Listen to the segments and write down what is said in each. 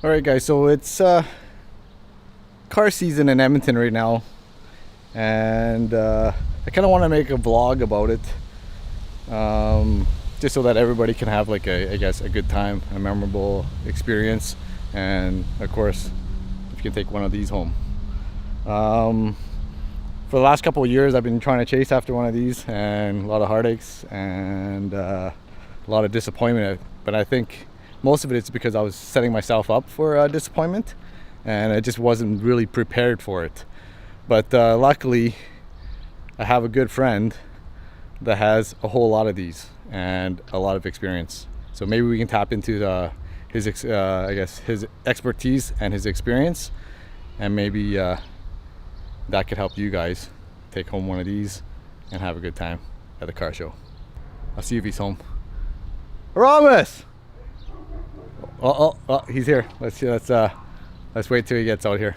All right, guys. So it's car season in Edmonton right now, and I kind of want to make a vlog about it, just so that everybody can have like I guess, a good time, a memorable experience, and of course, if you can take one of these home. For the last couple of years, I've been trying to chase after one of these, and a lot of heartaches and a lot of disappointment. But I think most of it is because I was setting myself up for disappointment, and I just wasn't really prepared for it. But luckily, I have a good friend that has a whole lot of these and a lot of experience. So maybe we can tap into his expertise and his experience, and maybe that could help you guys take home one of these and have a good time at the car show. I'll see if he's home. Aramis! Oh, he's here. Let's wait till he gets out here.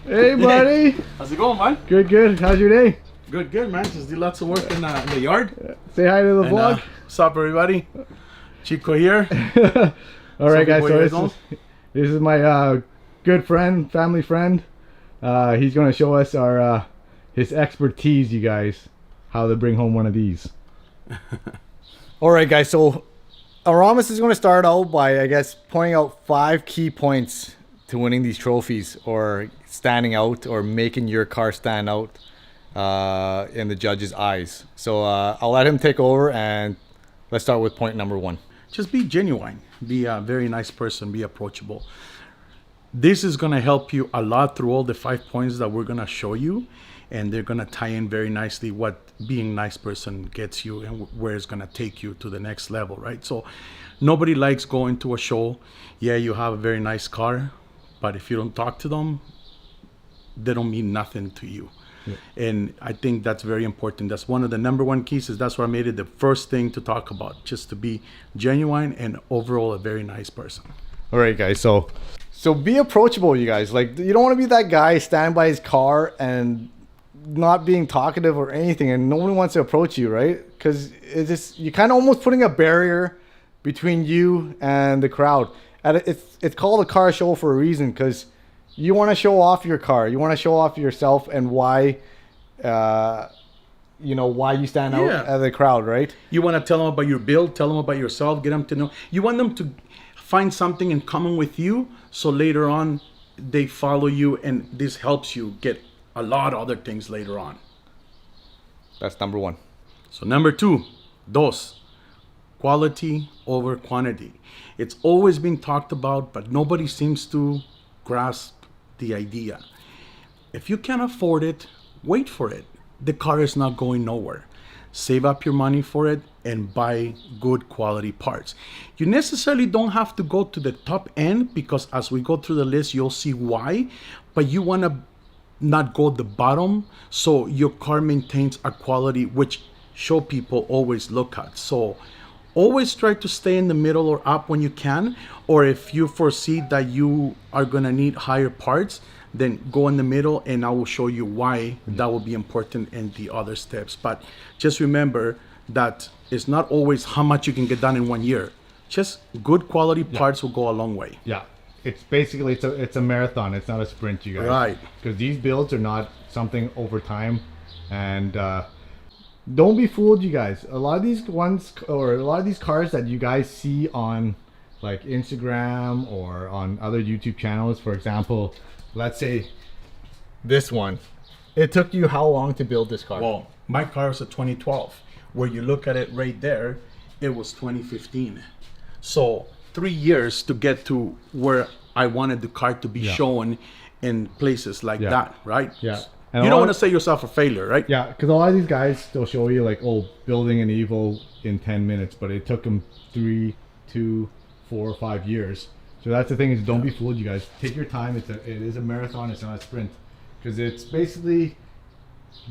Hey, buddy. Hey, how's it going, man? Good. How's your day? Good, man. Just did lots of work in the yard. Say hi to the vlog. What's up, everybody? Chico here. All right, guys. So this is my good friend, family friend. He's going to show us his expertise, you guys, how to bring home one of these. All right, guys. So Aramis is going to start out by, I guess, pointing out 5 key points to winning these trophies, or standing out, or making your car stand out in the judge's eyes. So I'll let him take over, and let's start with point number 1. Just be genuine. Be a very nice person. Be approachable. This is going to help you a lot through all the 5 points that we're going to show you, and they're going to tie in very nicely what being a nice person gets you and where it's going to take you to the next level, right? So nobody likes going to a show. Yeah, you have a very nice car, but if you don't talk to them, they don't mean nothing to you. Yeah. And I think that's very important. That's one of the number 1 keys. That's why I made it the first thing to talk about, just to be genuine and overall a very nice person. All right, guys. So be approachable, you guys. Like, you don't want to be that guy stand by his car and not being talkative or anything, and no one wants to approach you, right? Because it's just, you're kind of almost putting a barrier between you and the crowd. And it's called a car show for a reason, because you want to show off your car. You want to show off yourself and why, why you stand out at the crowd, right? You want to tell them about your build, tell them about yourself, get them to know. You want them to find something in common with you, so later on they follow you, and this helps you get a lot of other things later on. That's number 1. So number 2, quality over quantity. It's always been talked about, but nobody seems to grasp the idea. If you can't afford it, wait for it. The car is not going nowhere. Save up your money for it and buy good quality parts. You necessarily don't have to go to the top end, because as we go through the list, you'll see why, but you want to not go at the bottom, so your car maintains a quality which show people always look at. So always try to stay in the middle or up when you can, or if you foresee that you are going to need higher parts, then go in the middle, and I will show you why that will be important in the other steps. But just remember that it's not always how much you can get done in 1 year. Just good quality parts will go a long way. Yeah. It's basically, it's a marathon. It's not a sprint, you guys. Right. Because these builds are not something over time. And don't be fooled, you guys. A lot of these cars that you guys see on like Instagram or on other YouTube channels, for example, let's say this one. It took you how long to build this car? Well, my car was a 2012. Where you look at it right there, it was 2015. So 3 years to get to where I wanted the car to be shown in places like that, right? Yeah. And you don't want to say yourself a failure, right? Yeah, because a lot of these guys, they'll show you like, oh, building an Evo in 10 minutes, but it took them 3, 2, 4, or 5 years. So that's the thing, is don't be fooled, you guys. Take your time. It is a marathon. It's not a sprint, because it's basically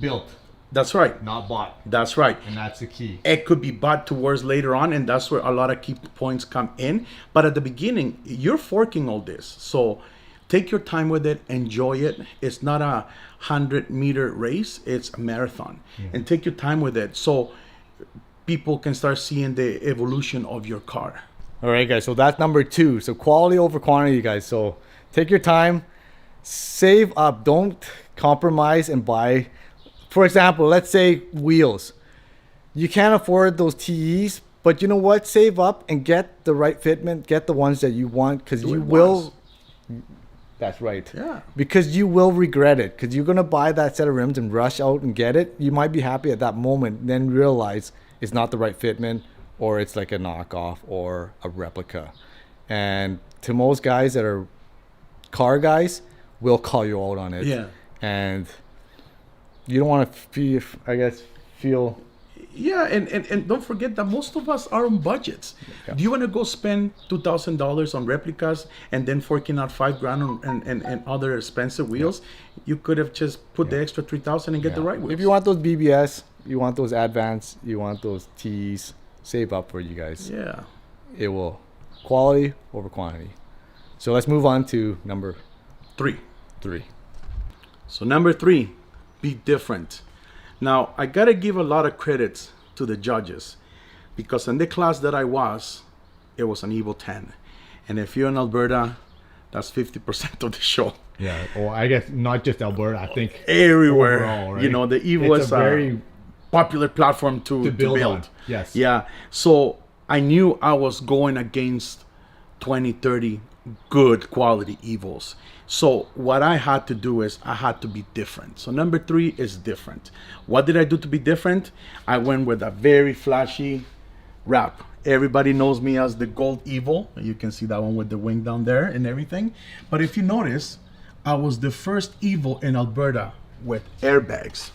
built. That's right. Not bought. That's right. And that's the key. It could be bought towards later on, and that's where a lot of key points come in. But at the beginning, you're forking all this. So take your time with it. Enjoy it. It's not a 100-meter race. It's a marathon. And take your time with it, so people can start seeing the evolution of your car. All right, guys. So that's number 2. So quality over quantity, guys. So take your time, save up. Don't compromise and buy. For example, let's say wheels. You can't afford those TEs, but you know what? Save up and get the right fitment. Get the ones that you want, because you will. That's right. Yeah. Because you will regret it. Because you're gonna buy that set of rims and rush out and get it. You might be happy at that moment, then realize it's not the right fitment, or it's like a knockoff or a replica. And to most guys that are car guys, will call you out on it. Yeah. And you don't want to feel. Yeah, and don't forget that most of us are on budgets. Yeah. Do you want to go spend $2,000 on replicas and then forking out $5,000 and other expensive wheels? You could have just put the extra $3,000 and get the right wheels. If you want those BBS, you want those Advance, you want those T's, save up for you guys. Yeah. It will quality over quantity. So let's move on to number 3. 3. So number 3, be different. Now, I got to give a lot of credits to the judges, because in the class that I was, it was an Evo 10. And if you're in Alberta, that's 50% of the show. Yeah, or I guess not just Alberta. I think Everywhere. overall, right? You know, the Evo It's is a a very popular platform to build build. on. Yes. Yeah. So I knew I was going against 20, 30 good quality Evos. So what I had to do is I had to be different. So number 3 is different. What did I do to be different? I went with a very flashy wrap. Everybody knows me as the Gold Evo. You can see that one with the wing down there and everything. But if you notice, I was the first Evo in Alberta with airbags.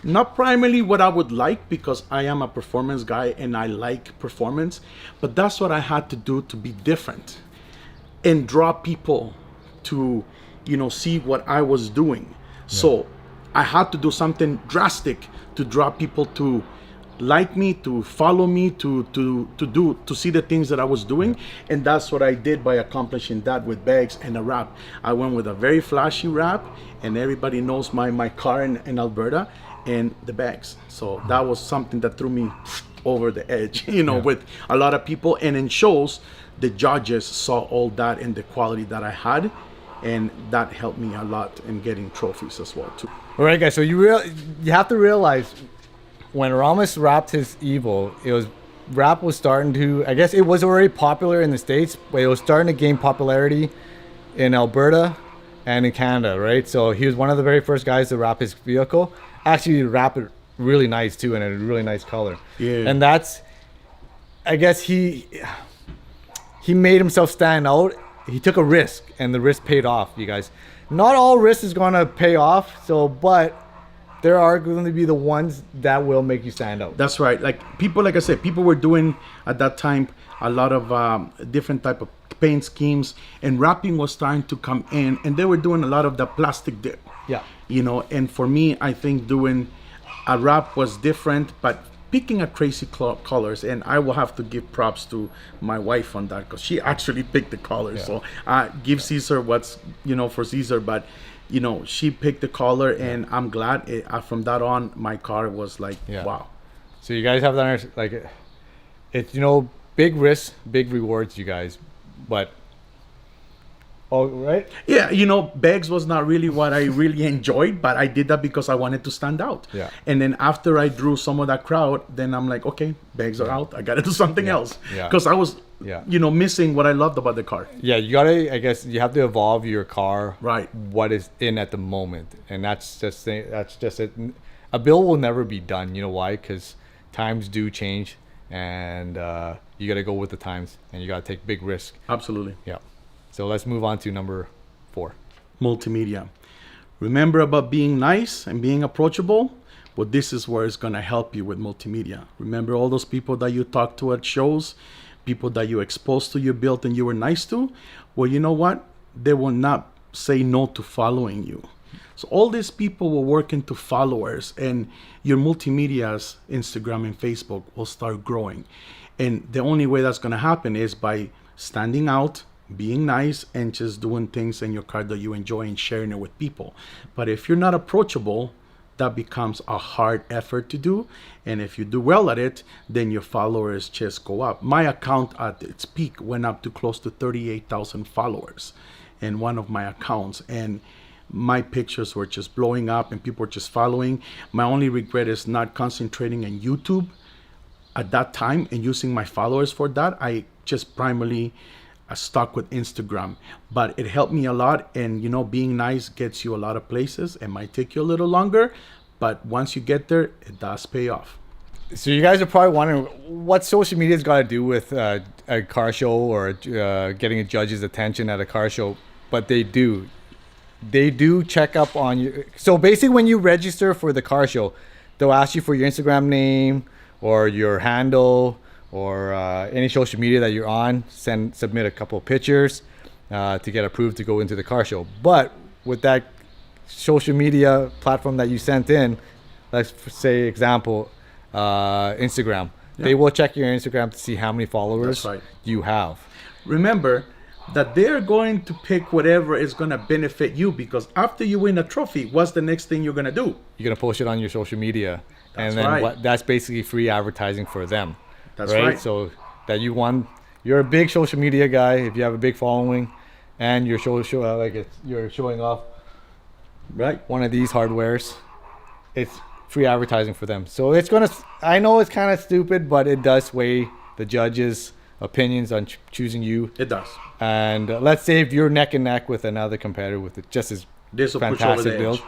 Not primarily what I would like, because I am a performance guy and I like performance, but that's what I had to do to be different and draw people to, see what I was doing. So I had to do something drastic to draw people to like me, to follow me, to see the things that I was doing. And that's what I did by accomplishing that with bags and a wrap. I went with a very flashy wrap, and everybody knows my car in Alberta, and the bags. So that was something that threw me over the edge, with a lot of people. And in shows, the judges saw all that and the quality that I had, and that helped me a lot in getting trophies as well too. All right, guys. So you have to realize, when Ramos wrapped his Evo, rap was starting to, I guess it was already popular in the States, but it was starting to gain popularity in Alberta and in Canada, right? So he was one of the very first guys to wrap his vehicle. Actually, wrap it really nice too, and a really nice color. Yeah. And that's, I guess he made himself stand out. He took a risk, and the risk paid off, you guys. Not all risk is going to pay off, but there are going to be the ones that will make you stand out. That's right. Like I said, people were doing at that time a lot of different type of paint schemes, and wrapping was starting to come in, and they were doing a lot of the plastic dip. Yeah. And for me, I think doing a wrap was different, but picking a crazy colors, and I will have to give props to my wife on that, because she actually picked the colors. Yeah. So give Caesar what's for Caesar, but she picked the color, and I'm glad from that on my car was like, wow. So you guys have to understand, like, it's big risks, big rewards, you guys, but right? Yeah, bags was not really what I really enjoyed, but I did that because I wanted to stand out. Yeah. And then after I drew some of that crowd, then I'm like, okay, bags are out. I got to do something else. Yeah. Because I was, Yeah. missing what I loved about the car. Yeah, you gotta. I guess you have to evolve your car. Right. What is in at the moment, and that's just it. A build will never be done. You know why? Because times do change, and you gotta go with the times, and you gotta take big risks. Absolutely. Yeah. So let's move on to number 4. Multimedia. Remember about being nice and being approachable? Well, this is where it's going to help you with multimedia. Remember all those people that you talked to at shows, people that you exposed to your build and you were nice to? Well, you know what? They will not say no to following you. So all these people will work into followers, and your multimedias, Instagram and Facebook, will start growing. And the only way that's going to happen is by standing out, being nice, and just doing things in your car that you enjoy and sharing it with people. But if you're not approachable, that becomes a hard effort to do. And if you do well at it, then your followers just go up. My account at its peak went up to close to 38,000 followers in one of my accounts. And my pictures were just blowing up and people were just following. My only regret is not concentrating on YouTube at that time and using my followers for that. I just primarily stuck with Instagram, but it helped me a lot. And being nice gets you a lot of places. It might take you a little longer, but once you get there, it does pay off. So you guys are probably wondering what social media's got to do with a car show or getting a judge's attention at a car show, but they do. They do check up on you. So basically, when you register for the car show, they'll ask you for your Instagram name or your handle or any social media that you're on. Submit a couple of pictures to get approved to go into the car show. But with that social media platform that you sent in, let's say example, Instagram. Yeah. They will check your Instagram to see how many followers That's right. you have. Remember that they're going to pick whatever is going to benefit you, because after you win a trophy, what's the next thing you're going to do? You're gonna post it on your social media, That's and then right. that's basically free advertising for them. That's right. So that you won, you're a big social media guy. If you have a big following, and you're you're showing off Right. one of these hardwares, it's free advertising for them. So it's gonna. I know it's kind of stupid, but it does sway the judges' opinions on choosing you. It does. And let's say if you're neck and neck with another competitor with just as This will put you over fantastic the build,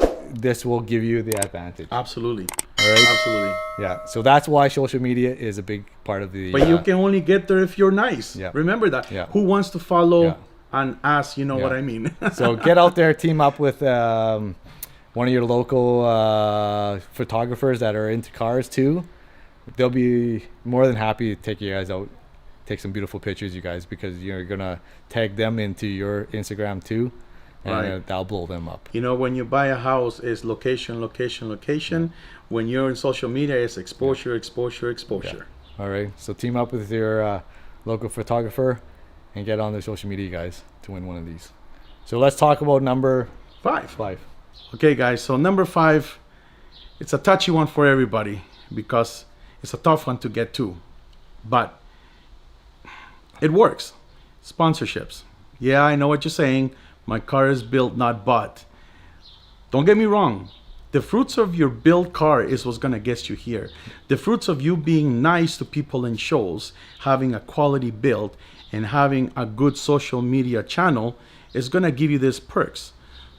edge. this will give you the advantage. Absolutely. All right. Absolutely. Yeah. So that's why social media is a big part of the. But you can only get there if you're nice. Yeah. Remember that. Yeah. Who wants to follow Yeah. and ask, what Yeah. I mean? So get out there, team up with one of your local photographers that are into cars too. They'll be more than happy to take you guys out, take some beautiful pictures, you guys, because you're gonna tag them into your Instagram too, and Right. that'll blow them up. When you buy a house, it's location, location, location. When you're in social media, it's exposure, exposure, exposure. All right. So team up with your local photographer and get on their social media, guys, to win one of these. So let's talk about number 5. Okay, guys. So number 5, it's a touchy one for everybody because it's a tough one to get to, but it works. Sponsorships. Yeah, I know what you're saying. My car is built, not bought. Don't get me wrong. The fruits of your built car is what's going to get you here. The fruits of you being nice to people in shows, having a quality build, and having a good social media channel is going to give you these perks.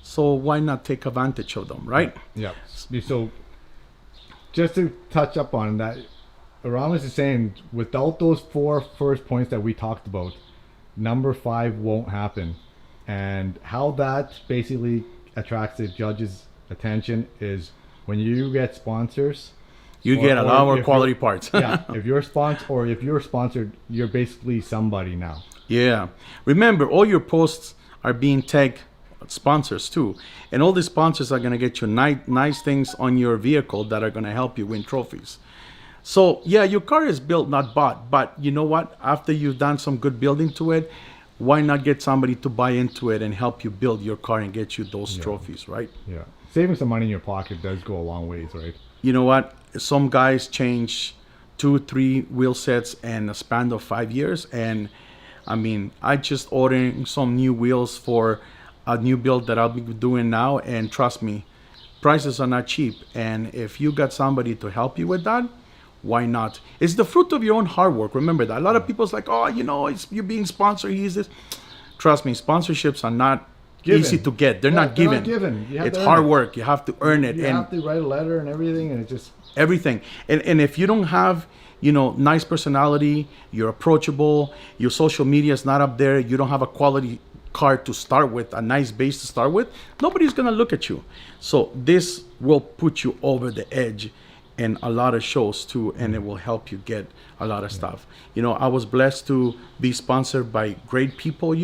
So why not take advantage of them, right? Yeah. So just to touch up on that, Ramos is saying without those 4 first points that we talked about, number 5 won't happen. And how that basically attracts the judge's attention is when you get sponsors. You get a lot more quality parts. Yeah. If you're sponsored, you're basically somebody now. Yeah. Remember, all your posts are being tagged sponsors too. And all the sponsors are going to get you nice things on your vehicle that are going to help you win trophies. So, yeah, your car is built, not bought. But you know what? After you've done some good building to it, why not get somebody to buy into it and help you build your car and get you those trophies, right? Yeah. Saving some money in your pocket does go a long ways, right? You know what? Some guys change 2-3 wheel sets in a span of 5 years. And I mean, I just ordering some new wheels for a new build that I'll be doing now. And trust me, prices are not cheap. And if you got somebody to help you with that, why not? It's the fruit of your own hard work. Remember that. A lot of people's like, oh, it's you're being sponsored. He's this. Trust me, sponsorships are not easy to get. They're not given. You have It's to earn hard it. work. You have to earn it. You and have to write a letter and everything, and it just everything. And if you don't have, nice personality, you're approachable, your social media is not up there, you don't have a quality car to start with, a nice base to start with, nobody's gonna look at you. So this will put you over the edge in a lot of shows too, and it will help you get a lot of stuff. I was blessed to be sponsored by great people.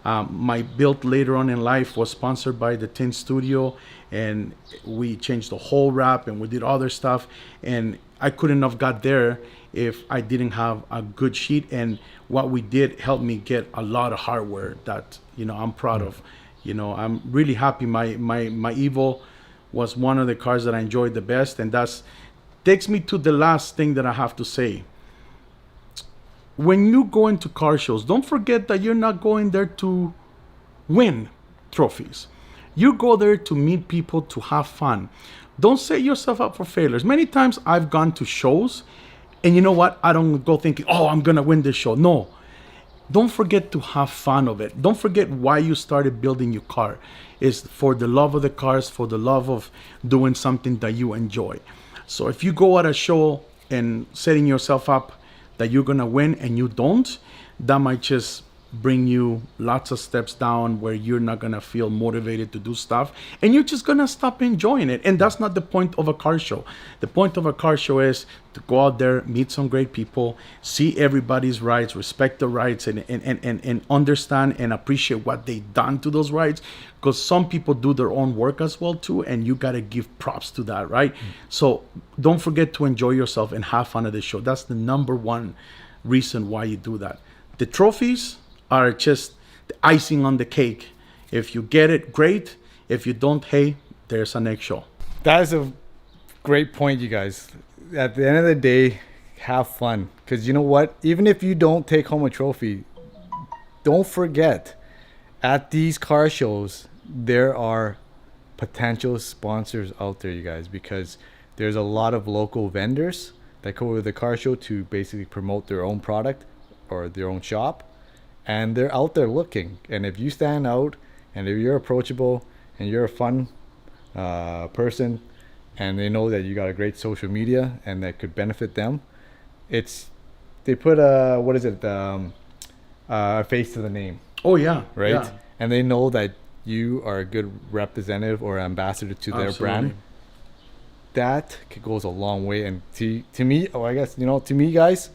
My build later on in life was sponsored by the Tin Studio, and we changed the whole wrap and we did other stuff, and I couldn't have got there if I didn't have a good sheet. And what we did helped me get a lot of hardware that I'm proud of. I'm really happy. My Evo was one of the cars that I enjoyed the best, and that's takes me to the last thing that I have to say. When you go into car shows, don't forget that you're not going there to win trophies. You go there to meet people, to have fun. Don't set yourself up for failures. Many times I've gone to shows, and you know what? I don't go thinking, oh, I'm going to win this show. No. Don't forget to have fun of it. Don't forget why you started building your car. It's for the love of the cars, for the love of doing something that you enjoy. So if you go at a show and setting yourself up that you're going to win and you don't, that might just bring you lots of steps down where you're not going to feel motivated to do stuff, and you're just going to stop enjoying it. And that's not the point of a car show. The point of a car show is to go out there, meet some great people, see everybody's rides, respect the rides, and understand and appreciate what they've done to those rides, because some people do their own work as well too, and you got to give props to that, right? So don't forget to enjoy yourself and have fun at the show. That's the number one reason why you do that. The trophies are just the icing on the cake. If you get it, great. If you don't, hey, there's a next show. That is a great point, you guys. At the end of the day, have fun. Because you know what? Even if you don't take home a trophy, don't forget, at these car shows, there are potential sponsors out there, you guys, because there's a lot of local vendors that go to the car show to basically promote their own product or their own shop. And they're out there looking. And if you stand out, and if you're approachable, and you're a fun person, and they know that you got a great social media and that could benefit them, they put a face to the name. Oh yeah, right? Yeah. And they know that you are a good representative or ambassador to their brand. That goes a long way. And to me, to me, guys,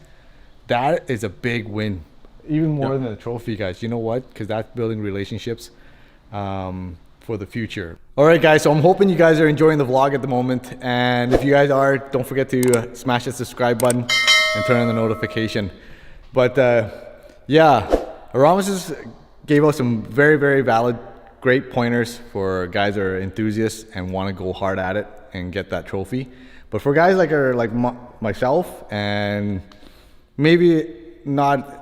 that is a big win. Even more than the trophy, guys. You know what? Because that's building relationships for the future. All right, guys. So I'm hoping you guys are enjoying the vlog at the moment. And if you guys are, don't forget to smash the subscribe button and turn on the notification. But Aramis gave us some very, very valid, great pointers for guys that are enthusiasts and want to go hard at it and get that trophy. But for guys like myself, and maybe not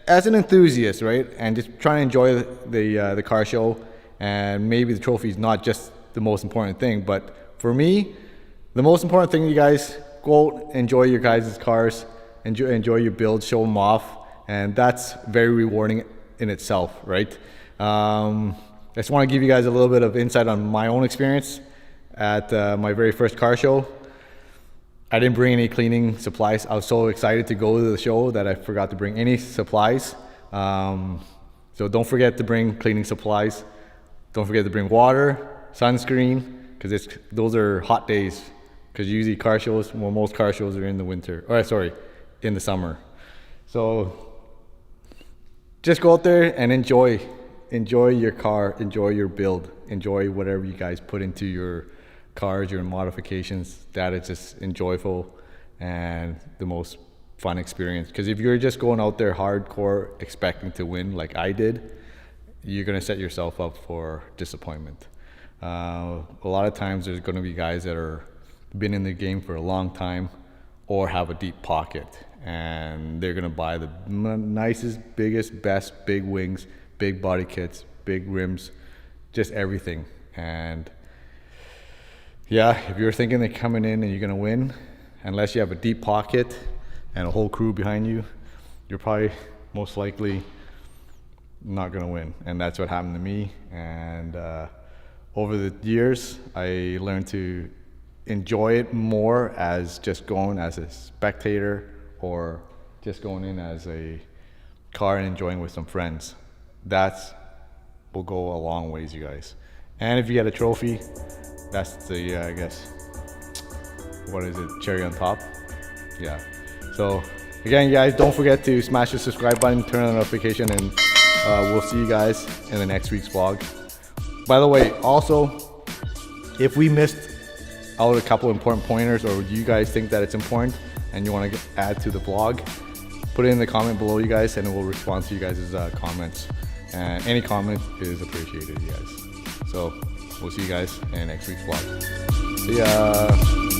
as an enthusiast, right, and just trying to enjoy the car show, and maybe the trophy is not just the most important thing, but for me, the most important thing, you guys, go out, enjoy your guys' cars, enjoy your builds, show them off, and that's very rewarding in itself, right? I just want to give you guys a little bit of insight on my own experience at my very first car show. I didn't bring any cleaning supplies. I was so excited to go to the show that I forgot to bring any supplies. So don't forget to bring cleaning supplies. Don't forget to bring water, sunscreen, because those are hot days. Because usually car shows, well, most car shows are in the winter, in the summer. So just go out there and enjoy your car, enjoy your build, enjoy whatever you guys put into your cars, your modifications. That is just enjoyable and the most fun experience. Because if you're just going out there hardcore expecting to win like I did, you're going to set yourself up for disappointment. A lot of times there's going to be guys that are been in the game for a long time or have a deep pocket, and they're going to buy the nicest, biggest, best big wings, big body kits, big rims, just everything. And yeah, if you're thinking they're coming in and you're gonna win, unless you have a deep pocket and a whole crew behind you, you're probably most likely not gonna win. And that's what happened to me. And over the years, I learned to enjoy it more as just going as a spectator or just going in as a car and enjoying with some friends. That will go a long ways, you guys. And if you get a trophy, that's the, I guess, what is it, cherry on top? Yeah. So again, guys, don't forget to smash the subscribe button, turn on the notification, and we'll see you guys in the next week's vlog. By the way, also, if we missed out a couple important pointers, or you guys think that it's important and you want to add to the vlog, put it in the comment below, you guys, and we'll respond to you guys' comments. And any comment is appreciated, you guys. So we'll see you guys in next week's vlog. See ya.